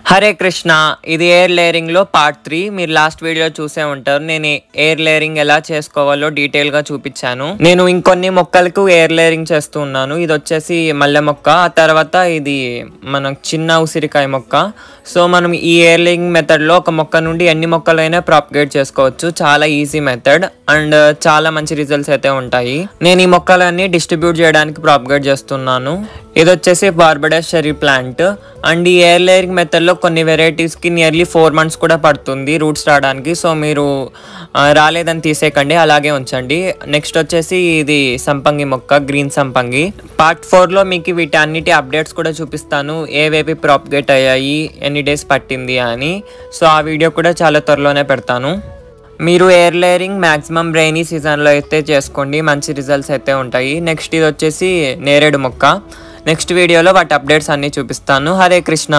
హరే కృష్ణ, ఇది air layering లో part 3. మీరు లాస్ట్ వీడియో చూసే ఉంటారు. నేను ఎయిర్ లేయరింగ్ ఎలా చేసుకోవాలో డీటెయిల్ గా చూపించాను. నేను ఇంకొన్ని మొక్కలకు ఎయిర్ లేయరింగ్ చేస్తూ ఉన్నాను. ఇది వచ్చేసి మల్లె మొక్క, ఆ తర్వాత ఇది మన చిన్న ఉసిరికాయ మొక్క. సో మనం ఈ ఎయిర్ లేయరింగ్ మెథడ్ లో ఒక మొక్క నుండి ఎన్ని మొక్కలైనా ప్రాపగేట్ చేసుకోవచ్చు. చాలా ఈజీ మెథడ్ అండ్ చాలా మంచి రిజల్ట్స్ అయితే ఉంటాయి. నేను ఈ మొక్కలన్నీ డిస్ట్రిబ్యూట్ చేయడానికి ప్రాపగేట్ చేస్తున్నాను. ఇది వచ్చేసి బార్బడస్ చెర్రీ ప్లాంట్ అండ్ ఈ ఎయిర్ లేయరింగ్ మెథడ్ లో కొన్ని వెరైటీస్కి నియర్లీ 4 months కూడా పడుతుంది రూట్స్ రావడానికి. సో మీరు రాలేదని తీసేయకండి, అలాగే ఉంచండి. నెక్స్ట్ వచ్చేసి ఇది సంపంగి మొక్క, గ్రీన్ సంపంగి. పార్ట్ 4లో మీకు వీటన్నిటి అప్డేట్స్ కూడా చూపిస్తాను, ఏవేవి ప్రాపగేట్ అయ్యాయి, ఎన్ని డేస్ పట్టింది అని. సో ఆ వీడియో కూడా చాలా త్వరలోనే పెడతాను. మీరు ఎయిర్ లేయరింగ్ మ్యాక్సిమం రైనీ సీజన్లో అయితే చేసుకోండి, మంచి రిజల్ట్స్ అయితే ఉంటాయి. నెక్స్ట్ ఇది వచ్చేసి నేరేడు మొక్క. నెక్స్ట్ వీడియోలో వాటి అప్డేట్స్ అన్నీ చూపిస్తాను. హరే కృష్ణ.